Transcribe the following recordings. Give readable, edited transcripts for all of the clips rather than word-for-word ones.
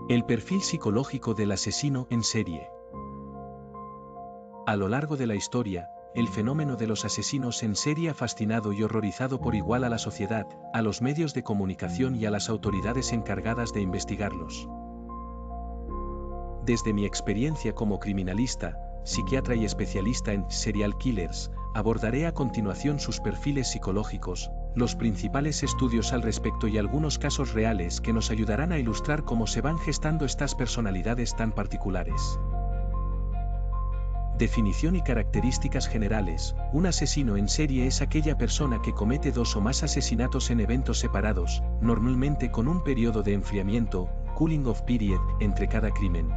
El perfil psicológico del asesino en serie. A lo largo de la historia, el fenómeno de los asesinos en serie ha fascinado y horrorizado por igual a la sociedad, a los medios de comunicación y a las autoridades encargadas de investigarlos. Desde mi experiencia como criminalista, psiquiatra y especialista en serial killers, abordaré a continuación sus perfiles psicológicos, los principales estudios al respecto y algunos casos reales que nos ayudarán a ilustrar cómo se van gestando estas personalidades tan particulares. Definición y características generales. Un asesino en serie es aquella persona que comete 2 o más asesinatos en eventos separados, normalmente con un periodo de enfriamiento, cooling off period, entre cada crimen.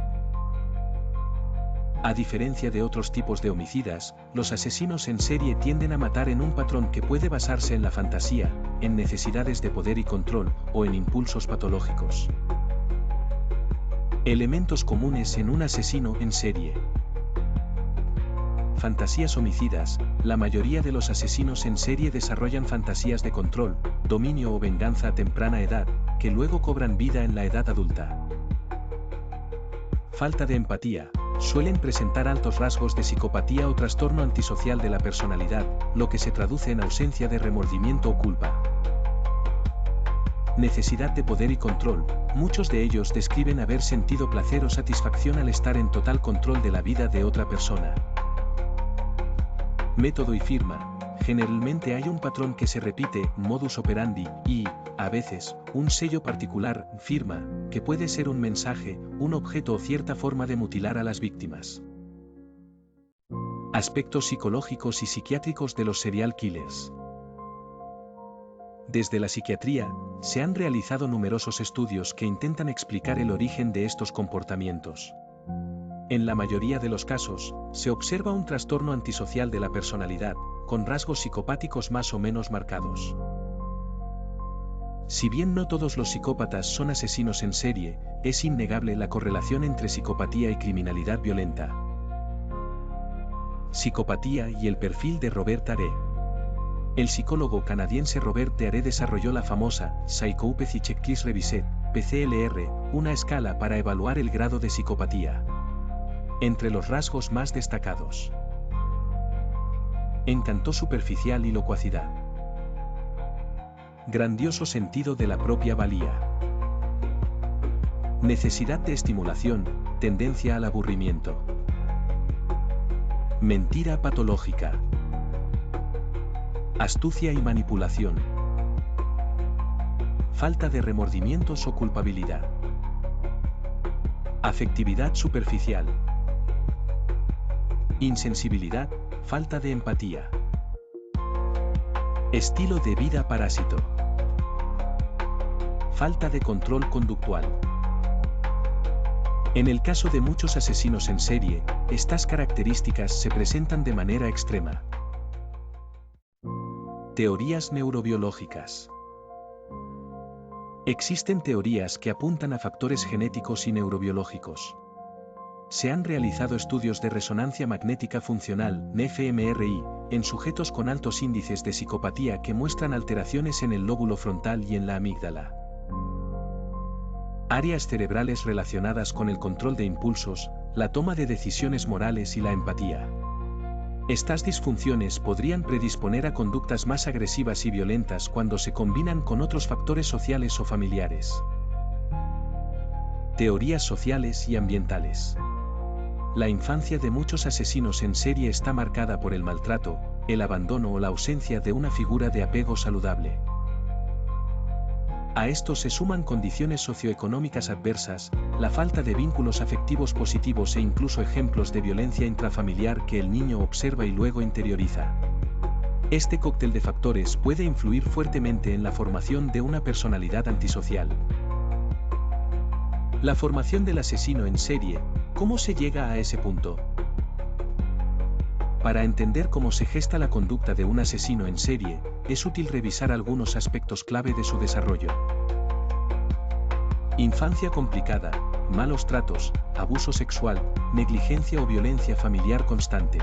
A diferencia de otros tipos de homicidas, los asesinos en serie tienden a matar en un patrón que puede basarse en la fantasía, en necesidades de poder y control, o en impulsos patológicos. Elementos comunes en un asesino en serie. Fantasías homicidas. La mayoría de los asesinos en serie desarrollan fantasías de control, dominio o venganza a temprana edad, que luego cobran vida en la edad adulta. Falta de empatía. Suelen presentar altos rasgos de psicopatía o trastorno antisocial de la personalidad, lo que se traduce en ausencia de remordimiento o culpa. Necesidad de poder y control. Muchos de ellos describen haber sentido placer o satisfacción al estar en total control de la vida de otra persona. Método y firma. Generalmente hay un patrón que se repite, modus operandi, y, a veces, un sello particular, firma, que puede ser un mensaje, un objeto o cierta forma de mutilar a las víctimas. Aspectos psicológicos y psiquiátricos de los serial killers. Desde la psiquiatría, se han realizado numerosos estudios que intentan explicar el origen de estos comportamientos. En la mayoría de los casos, se observa un trastorno antisocial de la personalidad, con rasgos psicopáticos más o menos marcados. Si bien no todos los psicópatas son asesinos en serie, es innegable la correlación entre psicopatía y criminalidad violenta. Psicopatía y el perfil de Robert Hare. El psicólogo canadiense Robert Hare desarrolló la famosa Psychopathy Checklist Revised, PCLR, una escala para evaluar el grado de psicopatía. Entre los rasgos más destacados: encanto superficial y locuacidad. Grandioso sentido de la propia valía. Necesidad de estimulación, tendencia al aburrimiento. Mentira patológica. Astucia y manipulación. Falta de remordimientos o culpabilidad. Afectividad superficial. Insensibilidad, falta de empatía. Estilo de vida parásito. Falta de control conductual. En el caso de muchos asesinos en serie, estas características se presentan de manera extrema. Teorías neurobiológicas. Existen teorías que apuntan a factores genéticos y neurobiológicos. Se han realizado estudios de resonancia magnética funcional, fMRI, en sujetos con altos índices de psicopatía que muestran alteraciones en el lóbulo frontal y en la amígdala. Áreas cerebrales relacionadas con el control de impulsos, la toma de decisiones morales y la empatía. Estas disfunciones podrían predisponer a conductas más agresivas y violentas cuando se combinan con otros factores sociales o familiares. Teorías sociales y ambientales. La infancia de muchos asesinos en serie está marcada por el maltrato, el abandono o la ausencia de una figura de apego saludable. A esto se suman condiciones socioeconómicas adversas, la falta de vínculos afectivos positivos e incluso ejemplos de violencia intrafamiliar que el niño observa y luego interioriza. Este cóctel de factores puede influir fuertemente en la formación de una personalidad antisocial. La formación del asesino en serie. ¿Cómo se llega a ese punto? Para entender cómo se gesta la conducta de un asesino en serie, es útil revisar algunos aspectos clave de su desarrollo. Infancia complicada, malos tratos, abuso sexual, negligencia o violencia familiar constante.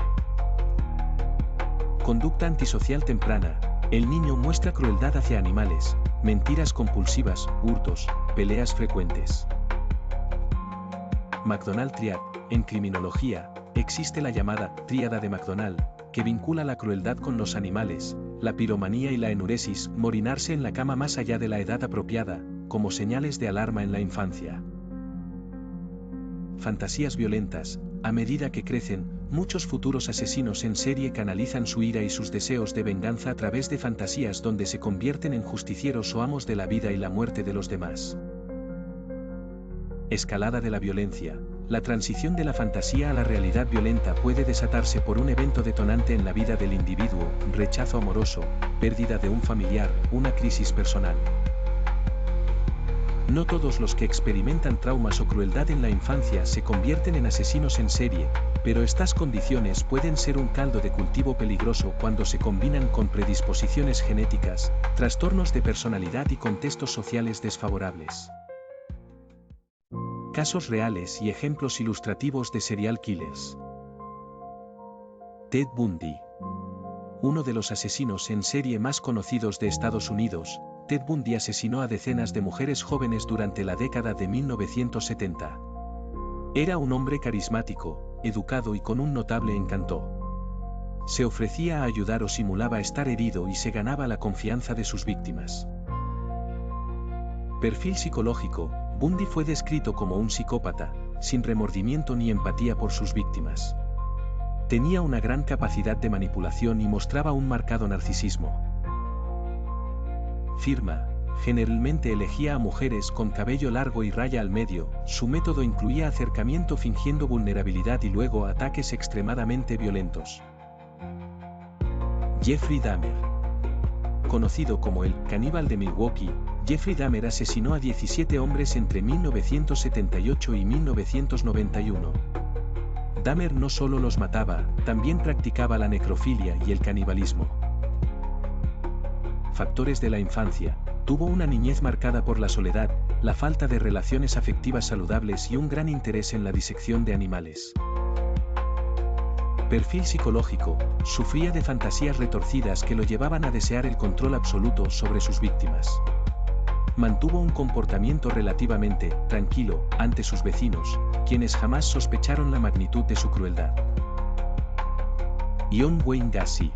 Conducta antisocial temprana. El niño muestra crueldad hacia animales, mentiras compulsivas, hurtos, peleas frecuentes. McDonald Triad. En criminología, existe la llamada tríada de McDonald, que vincula la crueldad con los animales, la piromanía y la enuresis, morinarse en la cama más allá de la edad apropiada, como señales de alarma en la infancia. Fantasías violentas. A medida que crecen, muchos futuros asesinos en serie canalizan su ira y sus deseos de venganza a través de fantasías donde se convierten en justicieros o amos de la vida y la muerte de los demás. Escalada de la violencia. La transición de la fantasía a la realidad violenta puede desatarse por un evento detonante en la vida del individuo, rechazo amoroso, pérdida de un familiar, una crisis personal. No todos los que experimentan traumas o crueldad en la infancia se convierten en asesinos en serie, pero estas condiciones pueden ser un caldo de cultivo peligroso cuando se combinan con predisposiciones genéticas, trastornos de personalidad y contextos sociales desfavorables. Casos reales y ejemplos ilustrativos de serial killers. Ted Bundy. Uno de los asesinos en serie más conocidos de Estados Unidos, Ted Bundy asesinó a decenas de mujeres jóvenes durante la década de 1970. Era un hombre carismático, educado y con un notable encanto. Se ofrecía a ayudar o simulaba estar herido y se ganaba la confianza de sus víctimas. Perfil psicológico. Bundy fue descrito como un psicópata, sin remordimiento ni empatía por sus víctimas. Tenía una gran capacidad de manipulación y mostraba un marcado narcisismo. Firma. Generalmente elegía a mujeres con cabello largo y raya al medio. Su método incluía acercamiento fingiendo vulnerabilidad y luego ataques extremadamente violentos. Jeffrey Dahmer. Conocido como el caníbal de Milwaukee, Jeffrey Dahmer asesinó a 17 hombres entre 1978 y 1991. Dahmer no solo los mataba, también practicaba la necrofilia y el canibalismo. Factores de la infancia. Tuvo una niñez marcada por la soledad, la falta de relaciones afectivas saludables y un gran interés en la disección de animales. Perfil psicológico. Sufría de fantasías retorcidas que lo llevaban a desear el control absoluto sobre sus víctimas. Mantuvo un comportamiento relativamente tranquilo ante sus vecinos, quienes jamás sospecharon la magnitud de su crueldad. John Wayne Gacy.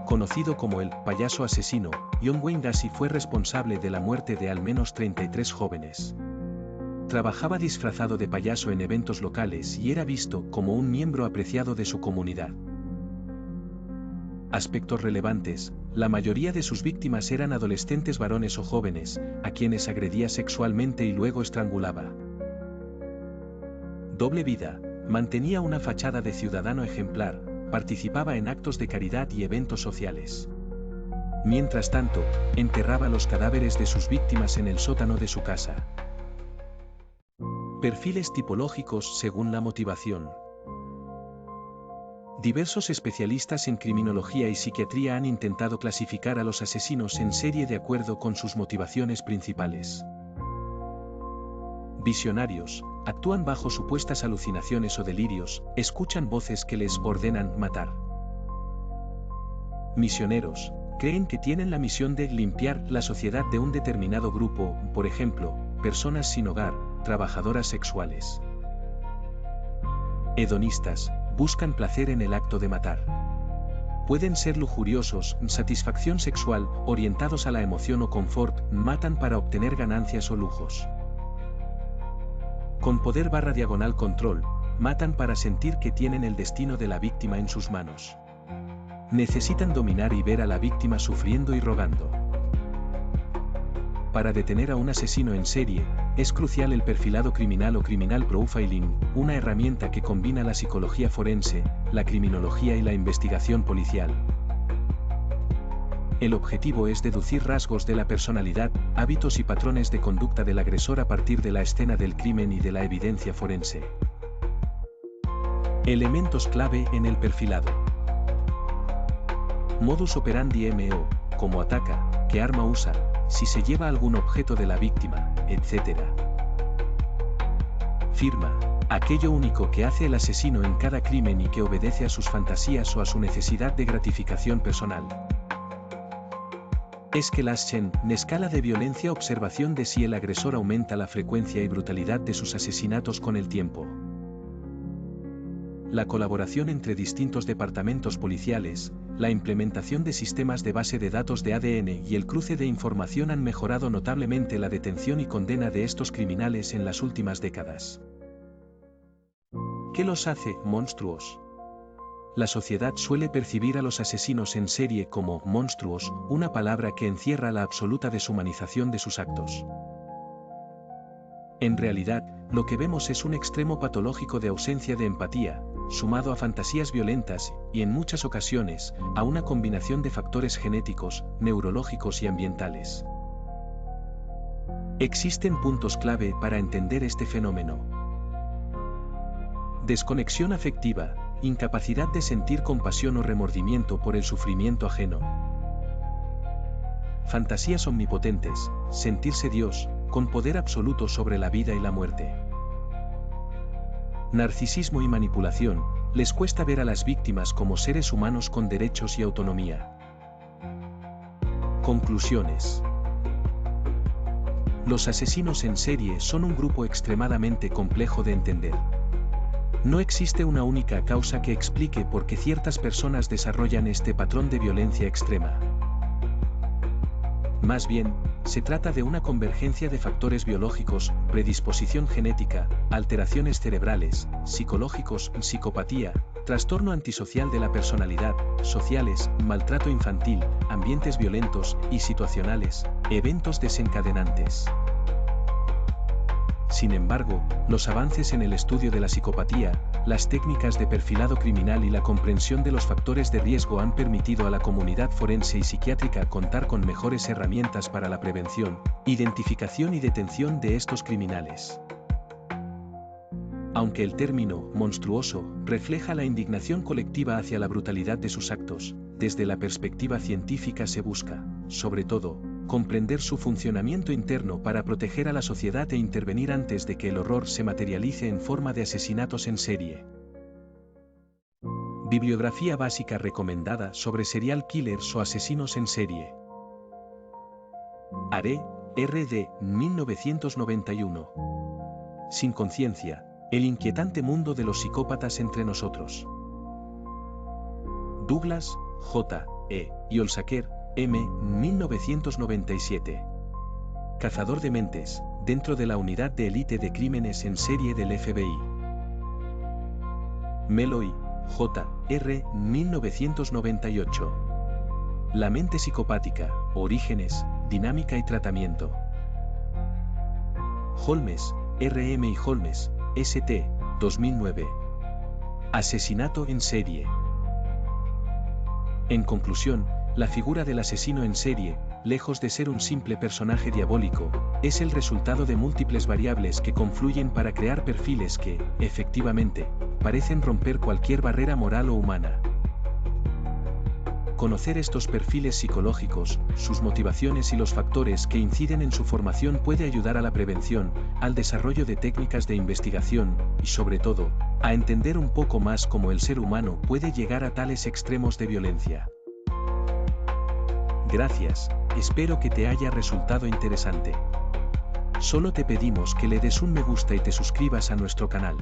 Conocido como el payaso asesino, John Wayne Gacy fue responsable de la muerte de al menos 33 jóvenes. Trabajaba disfrazado de payaso en eventos locales y era visto como un miembro apreciado de su comunidad. Aspectos relevantes. La mayoría de sus víctimas eran adolescentes varones o jóvenes, a quienes agredía sexualmente y luego estrangulaba. Doble vida. Mantenía una fachada de ciudadano ejemplar, participaba en actos de caridad y eventos sociales. Mientras tanto, enterraba los cadáveres de sus víctimas en el sótano de su casa. Perfiles tipológicos según la motivación. Diversos especialistas en criminología y psiquiatría han intentado clasificar a los asesinos en serie de acuerdo con sus motivaciones principales. Visionarios. Actúan bajo supuestas alucinaciones o delirios, escuchan voces que les ordenan matar. Misioneros. Creen que tienen la misión de limpiar la sociedad de un determinado grupo, por ejemplo, personas sin hogar, trabajadoras sexuales. Hedonistas. Buscan placer en el acto de matar. Pueden ser lujuriosos, satisfacción sexual, orientados a la emoción o confort, matan para obtener ganancias o lujos. Con poder/control, matan para sentir que tienen el destino de la víctima en sus manos. Necesitan dominar y ver a la víctima sufriendo y rogando. Para detener a un asesino en serie, es crucial el perfilado criminal o criminal profiling, una herramienta que combina la psicología forense, la criminología y la investigación policial. El objetivo es deducir rasgos de la personalidad, hábitos y patrones de conducta del agresor a partir de la escena del crimen y de la evidencia forense. Elementos clave en el perfilado. Modus operandi MO, cómo ataca, qué arma usa, si se lleva algún objeto de la víctima, etc. Firma. Aquello único que hace el asesino en cada crimen y que obedece a sus fantasías o a su necesidad de gratificación personal. Esquelashen, en escala de violencia, observación de si el agresor aumenta la frecuencia y brutalidad de sus asesinatos con el tiempo. La colaboración entre distintos departamentos policiales, la implementación de sistemas de base de datos de ADN y el cruce de información han mejorado notablemente la detención y condena de estos criminales en las últimas décadas. ¿Qué los hace monstruos? La sociedad suele percibir a los asesinos en serie como monstruos, una palabra que encierra la absoluta deshumanización de sus actos. En realidad, lo que vemos es un extremo patológico de ausencia de empatía, sumado a fantasías violentas y, en muchas ocasiones, a una combinación de factores genéticos, neurológicos y ambientales. Existen puntos clave para entender este fenómeno. Desconexión afectiva, incapacidad de sentir compasión o remordimiento por el sufrimiento ajeno. Fantasías omnipotentes, sentirse Dios, con poder absoluto sobre la vida y la muerte. Narcisismo y manipulación, les cuesta ver a las víctimas como seres humanos con derechos y autonomía. Conclusiones. Los asesinos en serie son un grupo extremadamente complejo de entender. No existe una única causa que explique por qué ciertas personas desarrollan este patrón de violencia extrema. Más bien, se trata de una convergencia de factores biológicos, predisposición genética, alteraciones cerebrales, psicológicos, psicopatía, trastorno antisocial de la personalidad, sociales, maltrato infantil, ambientes violentos y situacionales, eventos desencadenantes. Sin embargo, los avances en el estudio de la psicopatía, las técnicas de perfilado criminal y la comprensión de los factores de riesgo han permitido a la comunidad forense y psiquiátrica contar con mejores herramientas para la prevención, identificación y detención de estos criminales. Aunque el término monstruoso refleja la indignación colectiva hacia la brutalidad de sus actos, desde la perspectiva científica se busca, sobre todo, comprender su funcionamiento interno para proteger a la sociedad e intervenir antes de que el horror se materialice en forma de asesinatos en serie. Bibliografía básica recomendada sobre serial killers o asesinos en serie. Are, R.D. 1991. Sin conciencia, el inquietante mundo de los psicópatas entre nosotros. Douglas, J. E. y Olsaker, M. 1997. Cazador de mentes, dentro de la unidad de élite de crímenes en serie del FBI. Meloy, J. R. 1998. La mente psicopática, orígenes, dinámica y tratamiento. Holmes, R. M. y Holmes, S.T. 2009. Asesinato en serie. En conclusión, la figura del asesino en serie, lejos de ser un simple personaje diabólico, es el resultado de múltiples variables que confluyen para crear perfiles que, efectivamente, parecen romper cualquier barrera moral o humana. Conocer estos perfiles psicológicos, sus motivaciones y los factores que inciden en su formación puede ayudar a la prevención, al desarrollo de técnicas de investigación, y sobre todo, a entender un poco más cómo el ser humano puede llegar a tales extremos de violencia. Gracias, espero que te haya resultado interesante. Solo te pedimos que le des un me gusta y te suscribas a nuestro canal.